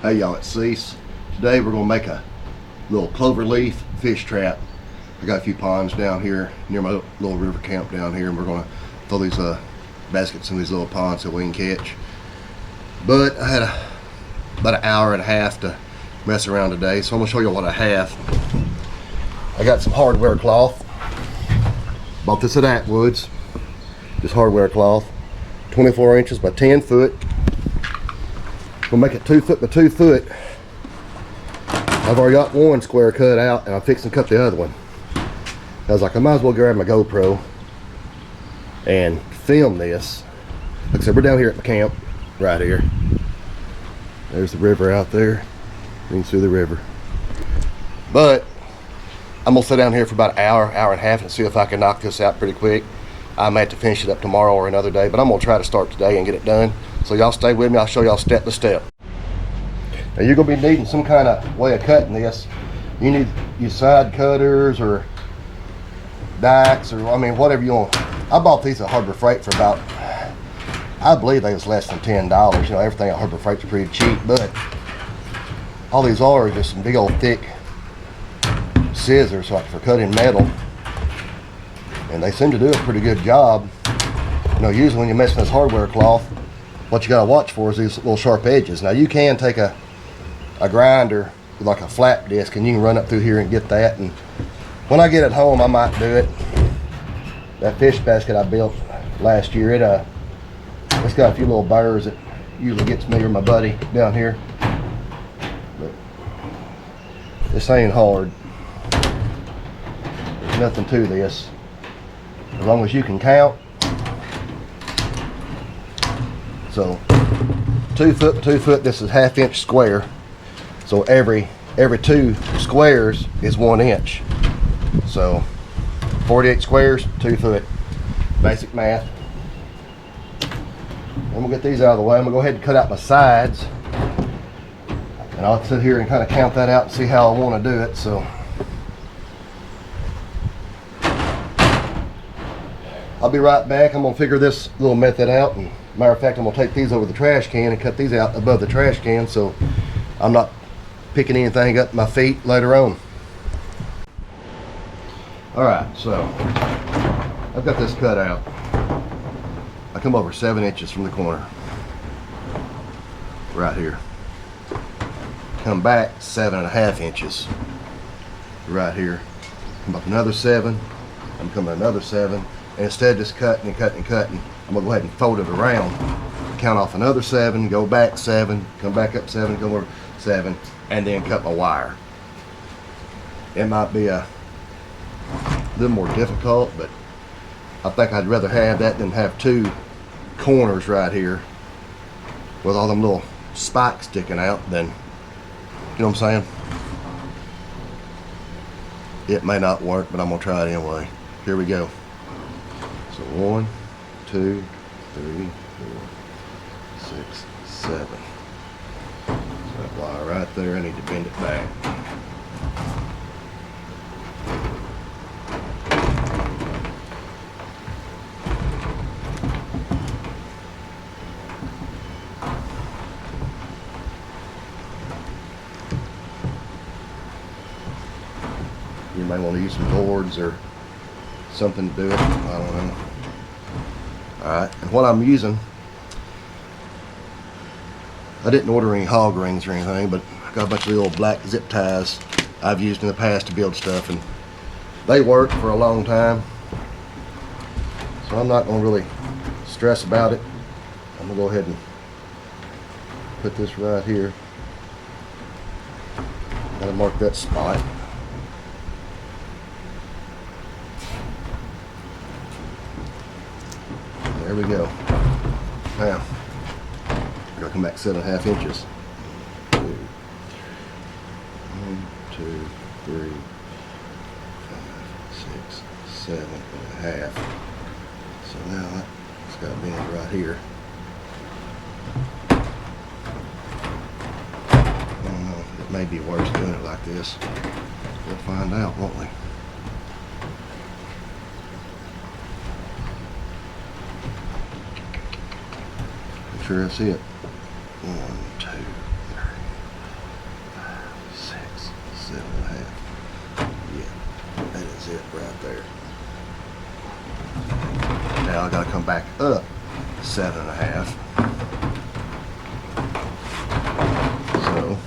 Hey y'all, it's Cease. Today we're gonna make a little clover leaf fish trap. I got a few ponds down here near my little river camp down here, and we're gonna throw these baskets in these little ponds so we can catch. But I had about an hour and a half to mess around today, so I'm gonna show you what I have. I got some hardware cloth. Bought this at Atwood's. This hardware cloth, 24 inches by 10 foot. We'll make it 2 foot by 2 foot. I've already got one square cut out, and I'm fixing to cut the other one. I was like, I might as well grab my GoPro and film this. Like I said, we're down here at the camp, right here. There's the river out there. You can see the river. But I'm gonna sit down here for about an hour, hour and a half, and see if I can knock this out pretty quick. I may have to finish it up tomorrow or another day, but I'm gonna try to start today and get it done. So y'all stay with me. I'll show y'all step by step. Now you're gonna be needing some kind of way of cutting this. You need your side cutters or dikes, or I mean whatever you want. I bought these at Harbor Freight for about, I believe they was less than $10. You know, everything at Harbor Freight's pretty cheap, but all these are just some big old thick scissors like for cutting metal, and they seem to do a pretty good job. You know, usually when you're messing with this hardware cloth, what you gotta watch for is these little sharp edges. Now you can take a grinder with like a flap disc, and you can run up through here and get that. And when I get it home, I might do it. That fish basket I built last year, it's got a few little burrs that usually gets me or my buddy down here. But this ain't hard. There's nothing to this. As long as you can count. So 2 foot by 2 foot, this is 1/2 inch square. So every 2 squares is 1 inch. So 48 squares, 2 foot. Basic math. I'm gonna get these out of the way. I'm gonna go ahead and cut out my sides. And I'll sit here and kind of count that out and see how I wanna do it. So I'll be right back. I'm gonna figure this little method out. And matter of fact, I'm gonna take these over the trash can and cut these out above the trash can, so I'm not picking anything up my feet later on. All right, so I've got this cut out. I come over 7 inches from the corner, right here. Come back 7.5 inches, right here. Come up another 7. I'm coming another 7. And instead of just cutting and cutting and cutting, I'm gonna go ahead and fold it around, count off another 7, go back 7, come back up 7, come over 7, and then cut my wire. It might be a little more difficult, but I think I'd rather have that than have 2 corners right here with all them little spikes sticking out than, you know what I'm saying? It may not work, but I'm gonna try it anyway. Here we go. So 1, 2, 3, 4, 6, 7. So that wire right there, I need to bend it back. You might want to use some boards or something to do it. I don't know. Alright, and what I'm using, I didn't order any hog rings or anything, but I got a bunch of little black zip ties I've used in the past to build stuff, and they work for a long time. So I'm not going to really stress about it. I'm going to go ahead and put this right here. Gotta mark that spot. There we go. Now, I gotta come back 7.5 inches. 1, 2, 3, 5, 6, 7.5. So now it's got to bend right here. I don't know, it may be worse doing it like this. We'll find out, won't we? Sure, I see it. 1, 2, 3. right there. Now I gotta come back up 7.5. So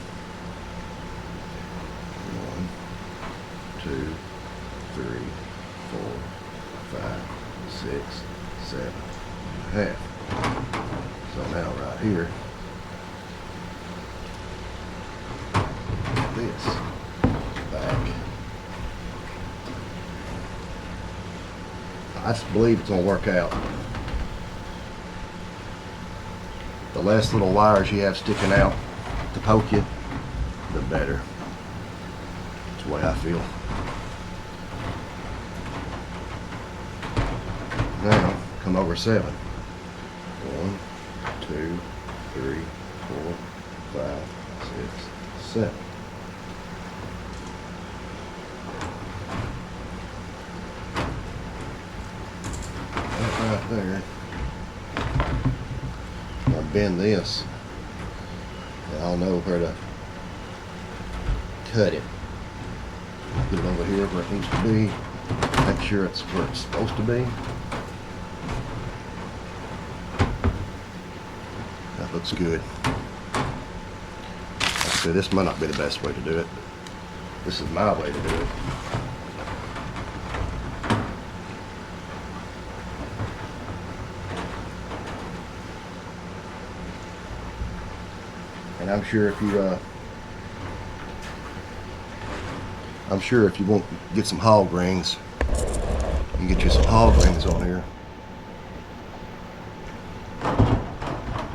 1, 2, 3, 4, 5, 6, 7.5. So now right here, this back. I just believe it's gonna work out. The less little wires you have sticking out to poke you, the better. That's the way I feel. Now, come over 7. 1, 2, 3, 4, 5, 6, 7. That right there. I'll bend this. And I'll know where to cut it. Put it over here where it needs to be. Make sure it's where it's supposed to be. That looks good. Like I said, this might not be the best way to do it. This is my way to do it. And I'm sure if you want to get some hog rings, you can get you some hog rings on here.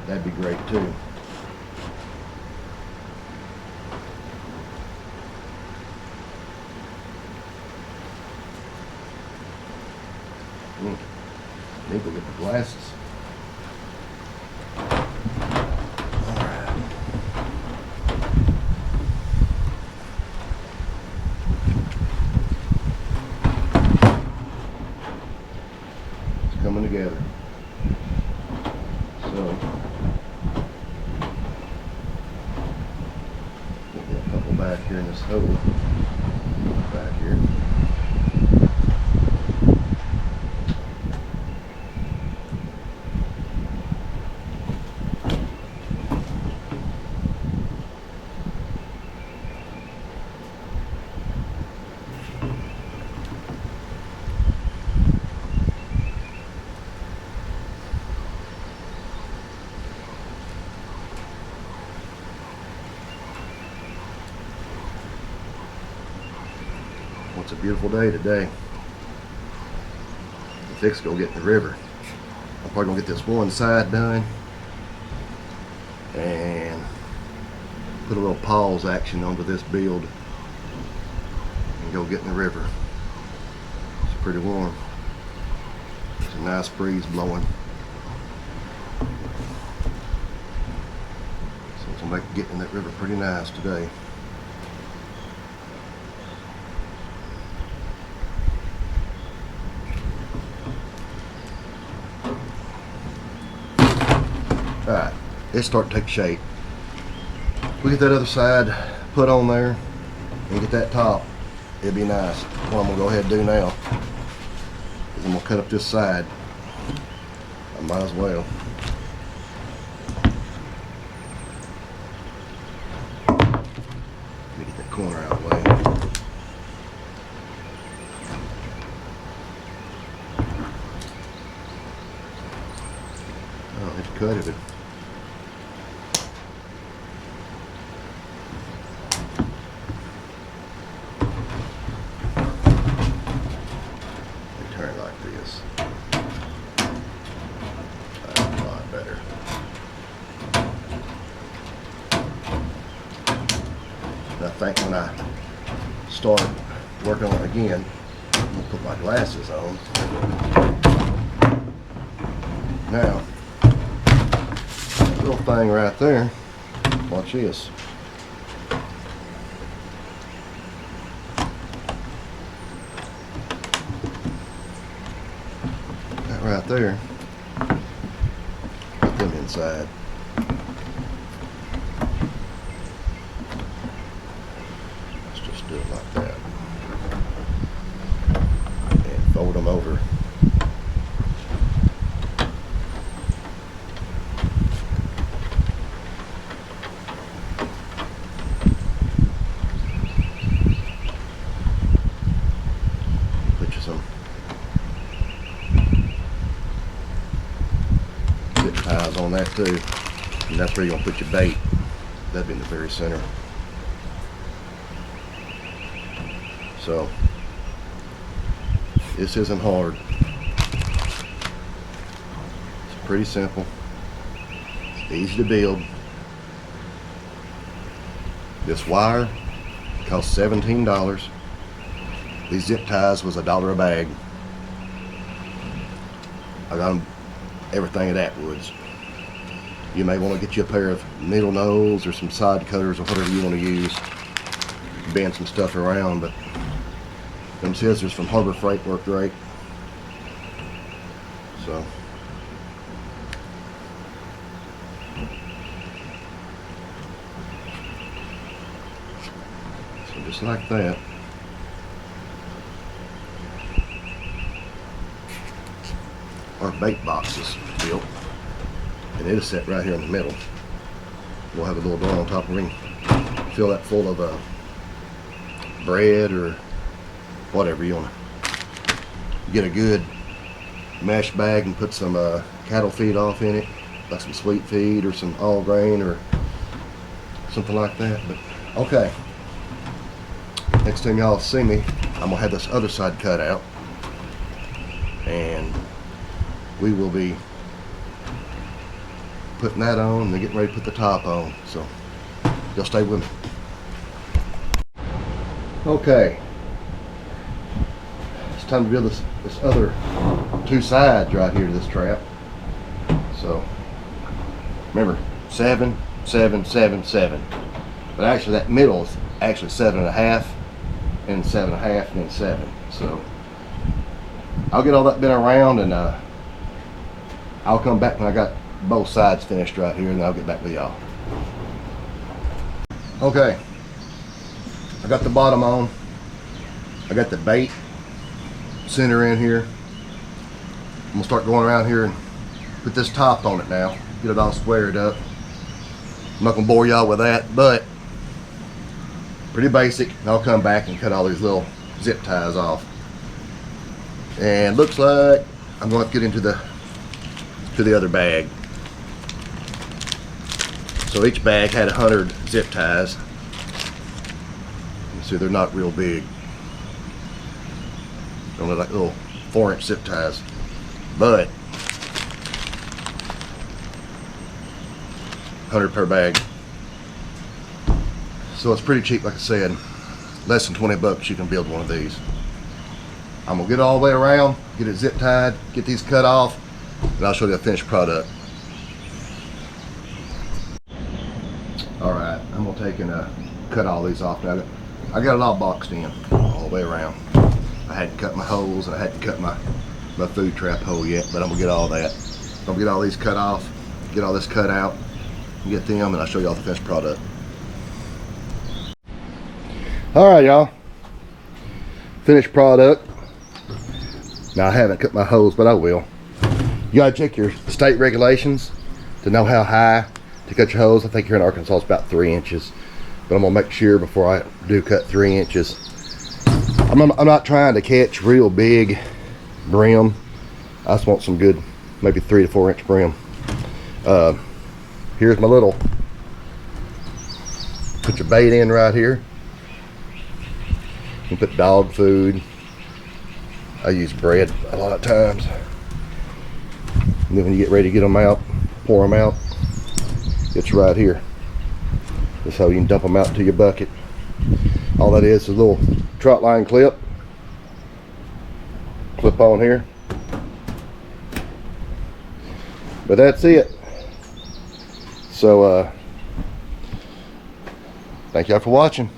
That'd be great too. Need to get the glasses. Coming together. So, get a couple back here in this hole. Back here. It's a beautiful day today. I'm fixing to go get in the river. I'm probably gonna get this one side done and put a little pause action onto this build and go get in the river. It's pretty warm. There's a nice breeze blowing. So it's gonna make getting in that river pretty nice today. Alright, it's starting to take shape. We get that other side put on there and get that top, it'd be nice. What I'm going to go ahead and do now is I'm going to cut up this side. I might as well. Let me get that corner out of the way. Oh, it's cut it. Turn like this. That's a lot better. And I think when I start working on it again, I'm gonna put my glasses on. Now, little thing right there, watch this. That right there, put them inside. Let's just do it like that. them over. Put you some zip ties on that too, and that's where you're gonna put your bait. That'd be in the very center. So this isn't hard. It's pretty simple. It's easy to build. This wire cost $17. These zip ties was $1 a bag. I got them everything at Atwood's. You may want to get you a pair of needle nose or some side cutters or whatever you want to use. Bend some stuff around, but them scissors from Harbor Freight work great. So just like that. Our bait box is built, and it'll sit right here in the middle. We'll have a little door on top and we can fill that full of bread or whatever you want to. Get a good mesh bag and put some cattle feed off in it, like some sweet feed or some all grain or something like that. But okay, next time y'all see me, I'm gonna have this other side cut out, and we will be putting that on and then getting ready to put the top on. So y'all stay with me. Okay, it's time to build this other two sides right here to this trap. So remember, 7, 7, 7, 7. But actually that middle is actually 7.5 and 7.5 and then 7. So I'll get all that bent around, and I'll come back when I got both sides finished right here, and then I'll get back with y'all. Okay, I got the bottom on. I got the bait center in here. I'm gonna start going around here and put this top on it now. Get it all squared up. I'm not gonna bore y'all with that, but pretty basic. I'll come back and cut all these little zip ties off. And looks like I'm going to get into the other bag. So each bag had 100 zip ties. You see, they're not real big. They're only like little 4-inch zip ties, but 100 per bag. So it's pretty cheap, like I said. Less than 20 bucks you can build one of these. I'm gonna get it all the way around, get it zip tied, get these cut off, and I'll show you the finished product. Alright, I'm gonna take and cut all these off now. I got it all boxed in all the way around. I hadn't cut my holes, and I hadn't cut my food trap hole yet, but I'm gonna get all that. I'm gonna get all these cut off, get all this cut out, get them, and I'll show you all the finished product. Alright y'all, finished product. Now I haven't cut my hose, but I will. You gotta check your state regulations to know how high to cut your hose. I think here in Arkansas it's about 3 inches, but I'm gonna make sure before I do cut 3 inches. I'm not trying to catch real big brim. I just want some good, maybe 3 to 4 inch brim. Here's my little, put your bait in right here. You put dog food. I use bread a lot of times. And then when you get ready to get them out, pour them out, it's right here. That's how you can dump them out into your bucket. All that is a little trot line clip on here. But that's it. So thank y'all for watching.